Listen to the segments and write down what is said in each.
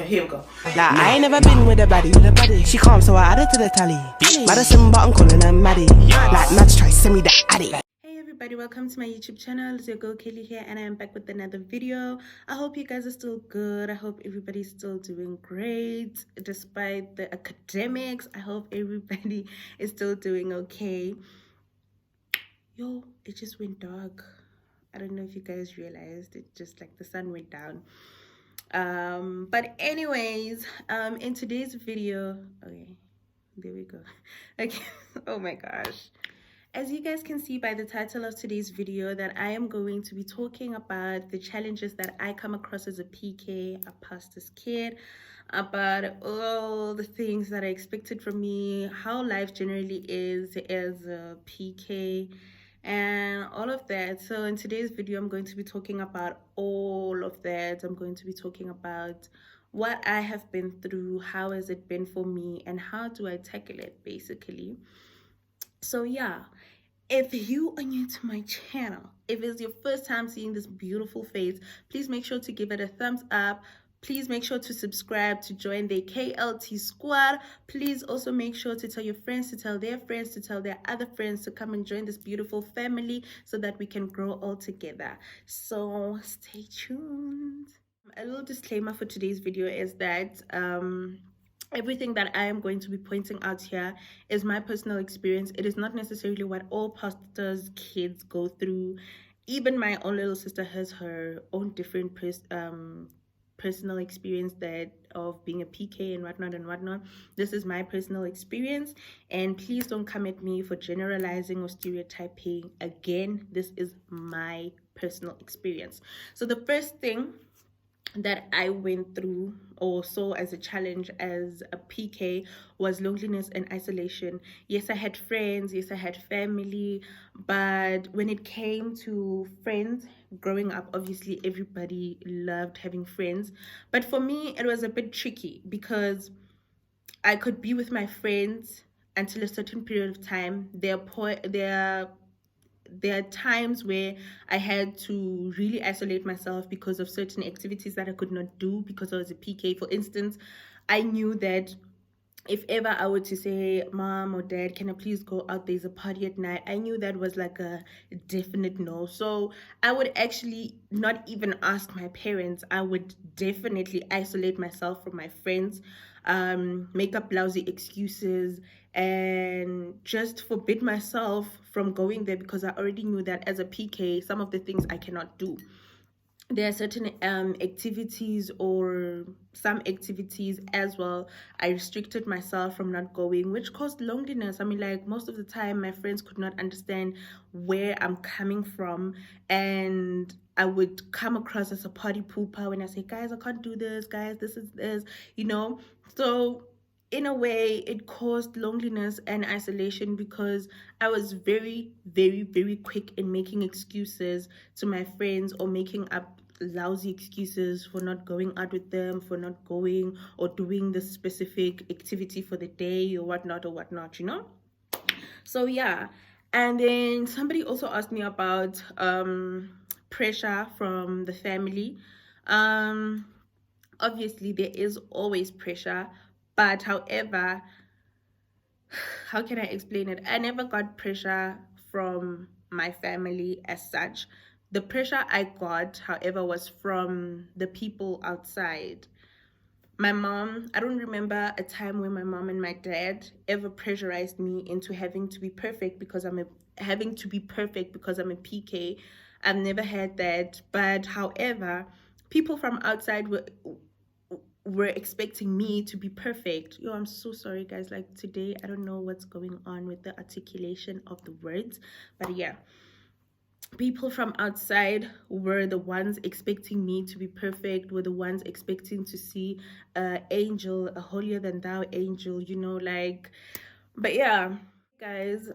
here we go. Like, I ain't never been with a baddie. She calm, so I added to the tally. Madison, but I'm calling her Maddie. Like, Mads try send me that addy. Hey everybody, welcome to my YouTube channel. It's your girl Kelly here, and I am back with another video. I hope you guys are still good. I hope everybody's still doing great despite the academics. I hope everybody is still doing okay. Yo, it just went dark. I don't know if you guys realized it, just like the sun went down. But anyways, in today's video, okay, there we go. Okay, oh my gosh. As you guys can see by the title of today's video, that I am going to be talking about the challenges that I come across as a PK, a pastor's kid, about all the things that are expected from me, how life generally is as a PK, and all of that. So in today's video, I'm going to be talking about all of that. I'm going to be talking about what I have been through, how has it been for me, and how do I tackle it, basically. So yeah, if you are new to my channel, if it's your first time seeing this beautiful face, please make sure to give it a thumbs up. Please make sure to subscribe to join the KLT squad. Please also make sure to tell your friends, to tell their friends, to tell their other friends to come and join this beautiful family so that we can grow all together. So stay tuned. A little disclaimer for today's video is that everything that I am going to be pointing out here is my personal experience. It is not necessarily what all pastors' kids go through. Even my own little sister has her own different personal experience that of being a PK and whatnot. This is my personal experience, and please don't come at me for generalizing or stereotyping. Again, this is my personal experience. So the first thing that I went through or saw as a challenge as a PK was loneliness and isolation. Yes, I had friends, yes, I had family, but when it came to friends, growing up, obviously everybody loved having friends, but for me it was a bit tricky because I could be with my friends until a certain period of time. There are times where I had to really isolate myself because of certain activities that I could not do because I was a PK. For instance, I knew that if ever I were to say, Mom or Dad, can I please go out, there's a party at night, I knew that was like a definite no. So I would actually not even ask my parents. I would definitely isolate myself from my friends, make up lousy excuses, and just forbid myself from going there because I already knew that as a PK, some of the things I cannot do. There are certain activities or some activities as well I restricted myself from not going, which caused loneliness. I mean, like, most of the time my friends could not understand where I'm coming from, and I would come across as a party pooper when I say, guys, I can't do this, guys, this is this, you know. So in a way it caused loneliness and isolation because I was very, very, very quick in making excuses to my friends or making up lousy excuses for not going out with them, for not going or doing the specific activity for the day or whatnot, you know. So yeah. And then somebody also asked me about pressure from the family. Obviously there is always pressure, but however, how can I explain it? I never got pressure from my family as such. The pressure I got, however, was from the people outside. My mom, I don't remember a time when my mom and my dad ever pressurized me into having to be perfect because I'm a PK. I've never had that. But however, people from outside were expecting me to be perfect. Yo, I'm so sorry guys, like today I don't know what's going on with the articulation of the words, but yeah, people from outside were the ones expecting me to be perfect, were the ones expecting to see an angel, a holier than thou angel, you know, like. But yeah guys,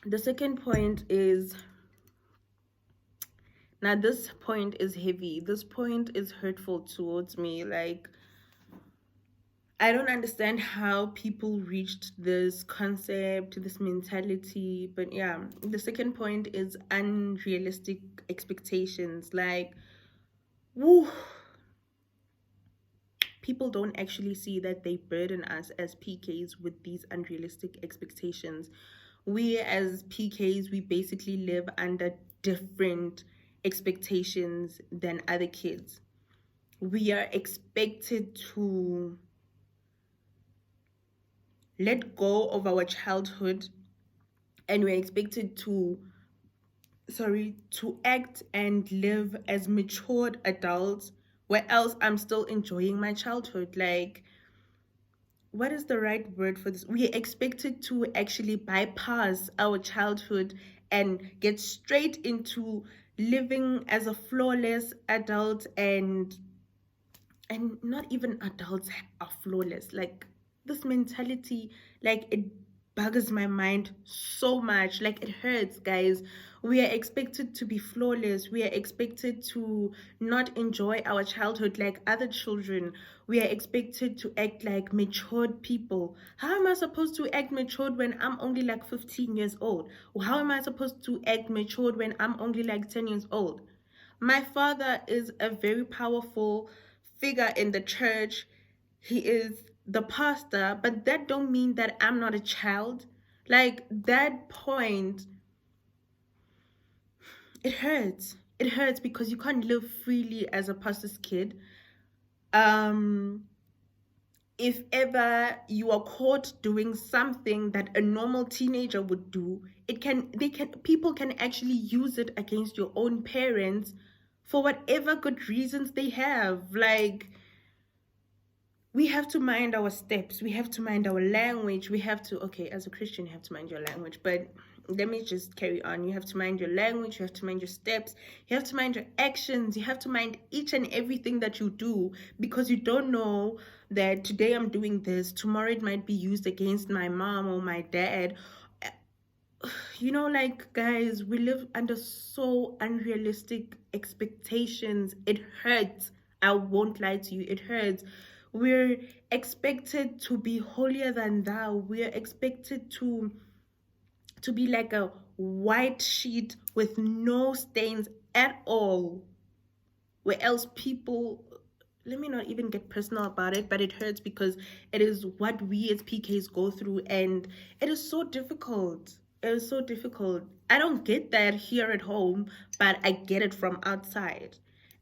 the second point is, now this point is heavy, this point is hurtful towards me. Like, I don't understand how people reached this concept, this mentality. But yeah, the second point is unrealistic expectations. Like, woo, people don't actually see that they burden us as PKs with these unrealistic expectations. We as PKs, we basically live under different expectations than other kids. We are expected to let go of our childhood, and we're expected to act and live as matured adults, where else I'm still enjoying my childhood. Like, what is the right word for this? We are expected to actually bypass our childhood and get straight into living as a flawless adult, and not even adults are flawless. Like, this mentality, like, it bugs my mind so much. Like, it hurts, guys. We are expected to be flawless. We are expected to not enjoy our childhood like other children. We are expected to act like matured people. How am I supposed to act matured when I'm only like 15 years old? Or how am I supposed to act matured when I'm only like 10 years old? My father is a very powerful figure in the church. He is the pastor, but that don't mean that I'm not a child. Like, that point, it hurts. It hurts because you can't live freely as a pastor's kid. If ever you are caught doing something that a normal teenager would do, people can actually use it against your own parents for whatever good reasons they have. Like, we have to mind our steps, we have to mind our language, we have to, okay, as a Christian you have to mind your language, but let me just carry on. You have to mind your language, you have to mind your steps, you have to mind your actions, you have to mind each and everything that you do, because you don't know that today I'm doing this, tomorrow it might be used against my mom or my dad. You know, like, guys, we live under so unrealistic expectations. It hurts. I won't lie to you, it hurts. We're expected to be holier than thou. We're expected to be like a white sheet with no stains at all, where else people, let me not even get personal about it, but it hurts because it is what we as PKs go through, and it is so difficult. It is so difficult. I don't get that here at home, but I get it from outside.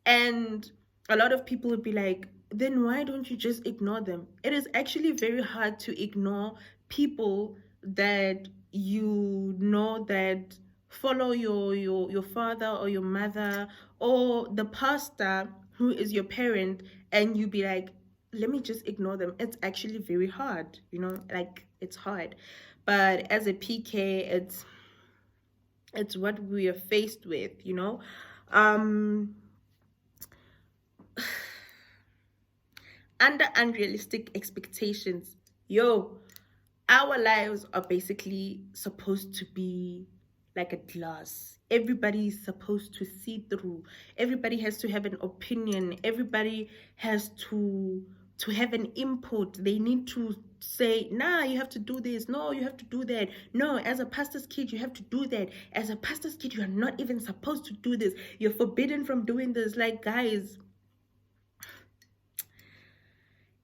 And a lot of people would be like, then why don't you just ignore them? It is actually very hard to ignore people that you know that follow your father or your mother or the pastor who is your parent, and you be like, let me just ignore them. It's actually very hard, you know, like, it's hard. But as a PK, it's what we are faced with, you know. Under unrealistic expectations, our lives are basically supposed to be like a glass. Everybody's supposed to see through. Everybody has to have an opinion. Everybody has to have an input. They need to say, nah, you have to do this. No, you have to do that. No, as a pastor's kid, you have to do that. As a pastor's kid, you are not even supposed to do this. You're forbidden from doing this. Like, guys,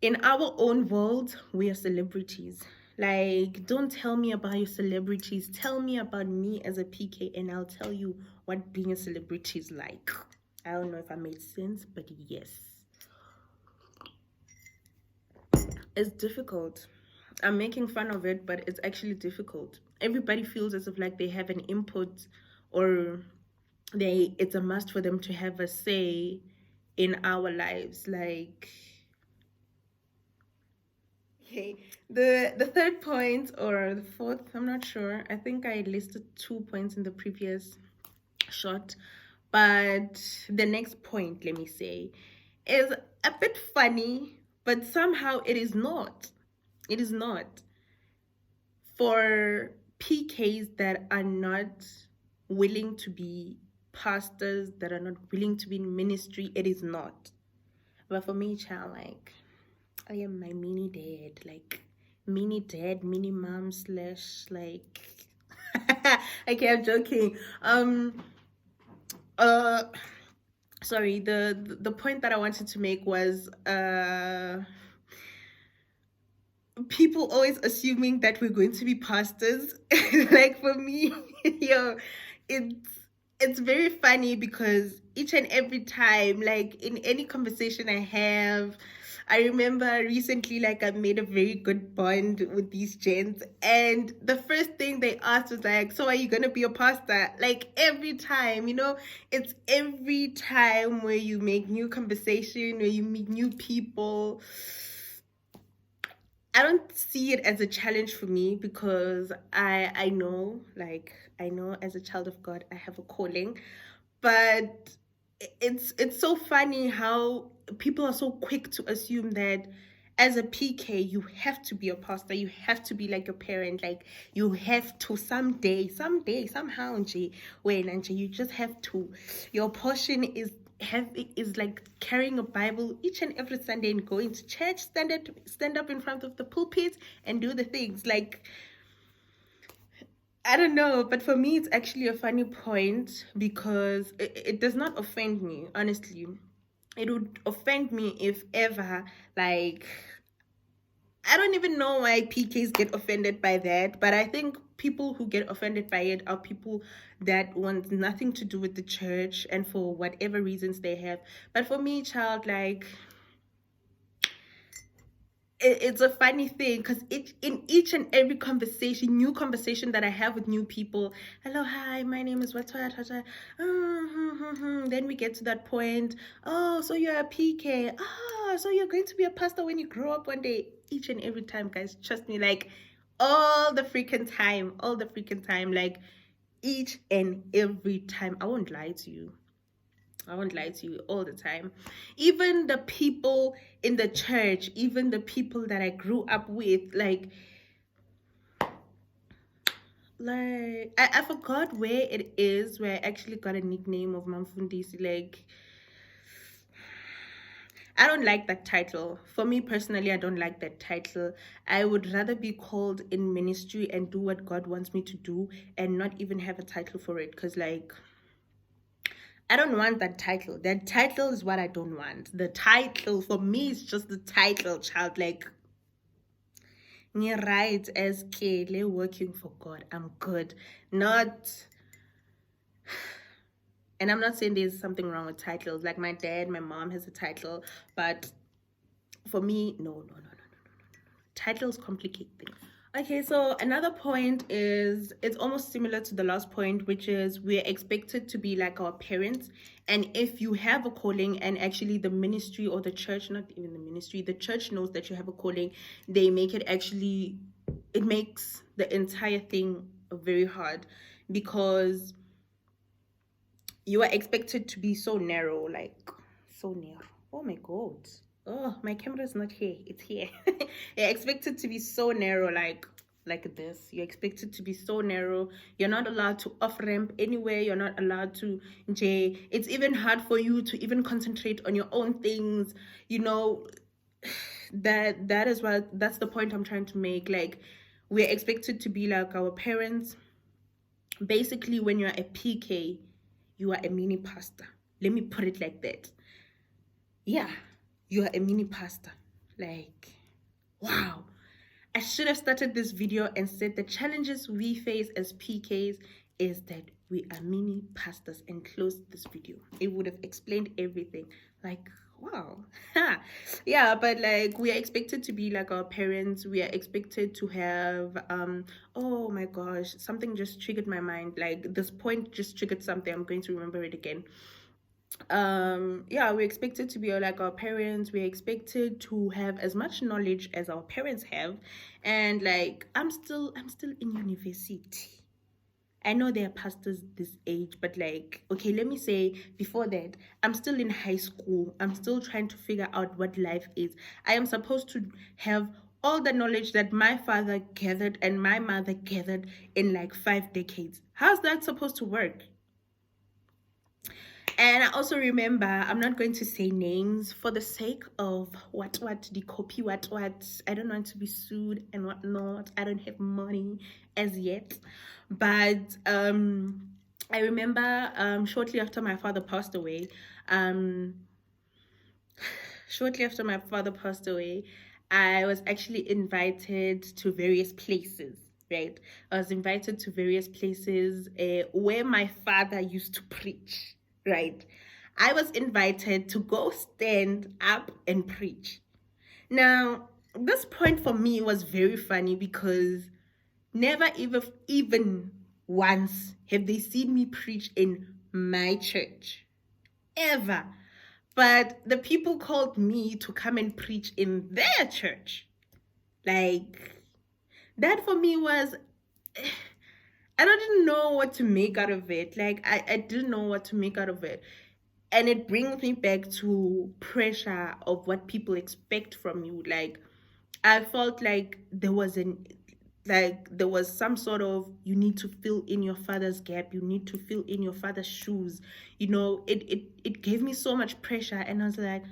in our own world, we are celebrities. Like, don't tell me about your celebrities. Tell me about me as a PK, and I'll tell you what being a celebrity is like. I don't know if I made sense, but yes. It's difficult. I'm making fun of it, but it's actually difficult. Everybody feels as if like they have an input, or it's a must for them to have a say in our lives. Like, okay, the third point, or the fourth, I'm not sure. I think I listed 2 points in the previous shot, but the next point, let me say, is a bit funny, but somehow it is not. It is not. For PKs that are not willing to be pastors, that are not willing to be in ministry, it is not. But for me, child, like, I am my mini dad, like mini dad, mini mom slash, like, okay, I'm joking. Sorry, the point that I wanted to make was people always assuming that we're going to be pastors. Like for me, yo, it's it's very funny because each and every time, like in any conversation I have, I remember recently, like I made a very good bond with these gents, and the first thing they asked was like, "So are you gonna be a pastor?" Like every time, it's every time where you make new conversation, where you meet new people. I don't see it as a challenge for me because I know, like I know as a child of God I have a calling, but it's so funny how people are so quick to assume that as a PK you have to be a pastor, you have to be like a parent, like you have to someday somehow nje, you just have to. Your portion is like carrying a Bible each and every Sunday and going to church, stand up in front of the pulpit and do the things. Like I don't know, but for me it's actually a funny point because it does not offend me, honestly. It would offend me if ever, like, I don't even know why PKs get offended by that, but I think people who get offended by it are people that want nothing to do with the church and for whatever reasons they have. But for me, child, like, it's a funny thing because in each and every conversation, new conversation that I have with new people, hello, hi, my name is what, then we get to that point. Oh, so you're a PK. So you're going to be a pastor when you grow up one day. Each and every time, guys, trust me, like all the freaking time, like each and every time. I won't lie to you. I won't lie to you, all the time. Even the people in the church, even the people that I grew up with, I forgot where it is where I actually got a nickname of Mamfundisi. Like, I don't like that title. For me personally, I don't like that title. I would rather be called in ministry and do what God wants me to do and not even have a title for it. Because, like, I don't want that title. That title is what I don't want. The title for me is just the title, child. Like, right as Kele working for God. I'm good. Not, and I'm not saying there's something wrong with titles. Like my dad, my mom has a title, but for me, no. Titles complicate things. Okay, so another point is it's almost similar to the last point, which is we're expected to be like our parents. And if you have a calling and actually the ministry or the church, not even the ministry, the church knows that you have a calling, they make it actually, it makes the entire thing very hard because you are expected to be so narrow, like so narrow. Oh my God. Oh, my camera is not here. It's here. You're expected to be so narrow, like this. You're expected to be so narrow. You're not allowed to off ramp anywhere. You're not allowed to J. It's even hard for you to even concentrate on your own things. That is what that's the point I'm trying to make. Like, we're expected to be like our parents. Basically, when you're a PK, you are a mini pastor. Let me put it like that. Yeah, you are a mini pastor. Like, wow. I should have started this video and said the challenges we face as PKs is that we are mini pastors and closed this video. It would have explained everything. Like, wow. Yeah, but like we are expected to be like our parents. We are expected to have oh my gosh, something just triggered my mind. Like this point just triggered something. I'm going to remember it again. Yeah, we're expected to be like our parents. We're expected to have as much knowledge as our parents have. And like I'm still in university. I know there are pastors this age, but like, okay, let me say before that, I'm still in high school. I'm still trying to figure out what life is. I am supposed to have all the knowledge that my father gathered and my mother gathered in like 5 decades. How's that supposed to work? And I also remember, I'm not going to say names for the sake of what, the copy, what. I don't want to be sued and whatnot. I don't have money as yet. But I remember shortly after my father passed away, I was actually invited to various places, right? I was invited to various places where my father used to preach, right? I was invited to go stand up and preach. Now, this point for me was very funny because never even once have they seen me preach in my church. Ever. But the people called me to come and preach in their church. Like, that for me was, I didn't know what to make out of it. Like, I didn't know what to make out of it. And it brings me back to pressure of what people expect from you. Like, I felt like there was some sort of, you need to fill in your father's gap, you need to fill in your father's shoes. It gave me so much pressure, and I was like,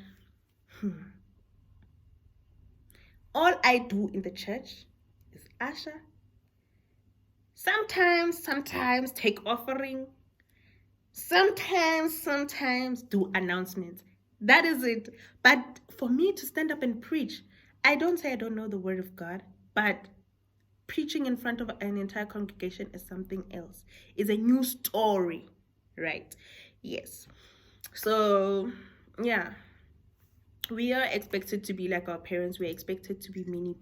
all I do in the church is usher, sometimes take offering, sometimes do announcements. That is it. But for me to stand up and preach, I don't say I don't know the word of God, but preaching in front of an entire congregation is something else. It's a new story, right? Yes. So, yeah. We are expected to be like our parents. We're expected to be mini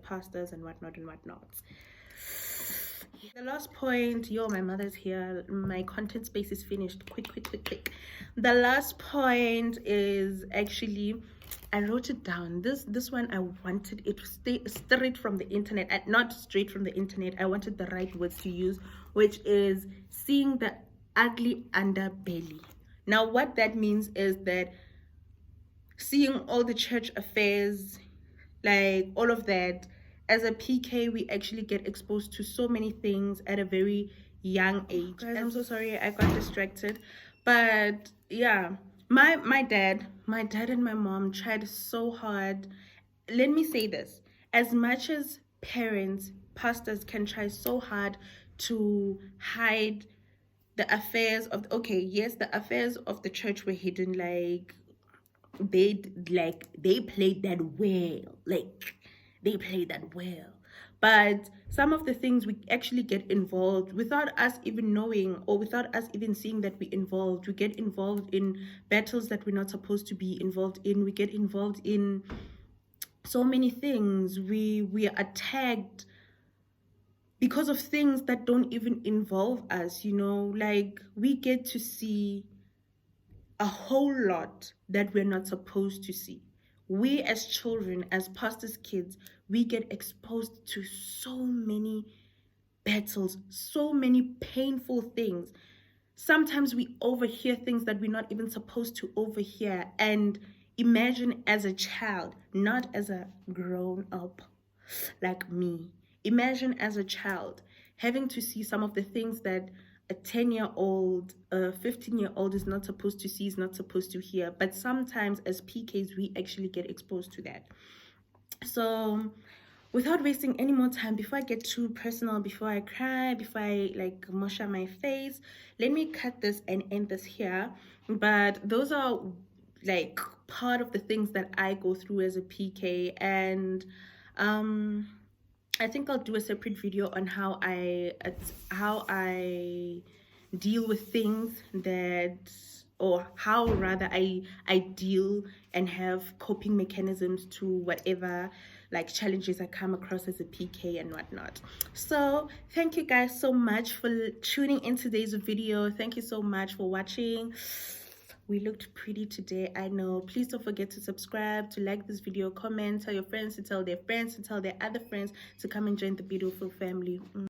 pastors and whatnot and whatnot. The last point, my mother's here. My content space is finished. Quick. The last point is actually, I wrote it down. This one, I wanted it to stay straight from the internet, not straight from the internet. I wanted the right words to use, which is seeing the ugly underbelly. Now, what that means is that seeing all the church affairs, like all of that, as a PK, we actually get exposed to so many things at a very young age. Guys, I'm so sorry, I got distracted. But yeah, my dad and my mom tried so hard. Let me say this. As much as parents, pastors can try so hard to hide the affairs of, okay, yes, the affairs of the church were hidden, they played that well, they played that well, but some of the things we actually get involved without us even knowing, or without us even seeing that we involved. We get involved in battles that we're not supposed to be involved in. We get involved in so many things. We are attacked because of things that don't even involve us, like we get to see a whole lot that we're not supposed to see. We as children, as pastors' kids, we get exposed to so many battles, so many painful things. Sometimes we overhear things that we're not even supposed to overhear. And imagine as a child, not as a grown up like me. Imagine as a child having to see some of the things that a 10-year-old, a 15-year-old is not supposed to see, is not supposed to hear. But sometimes as PKs, we actually get exposed to that. So without wasting any more time, before I get too personal, before I cry, before I mush up my face, let me cut this and end this here. But those are part of the things that I go through as a PK. And I think I'll do a separate video on how I deal with things or how rather I deal and have coping mechanisms to whatever challenges I come across as a PK and whatnot. So thank you guys so much for tuning in today's video. Thank you so much for watching. We looked pretty today, I know. Please don't forget to subscribe, to like this video, comment, tell your friends to tell their friends, to tell their other friends to come and join the beautiful family.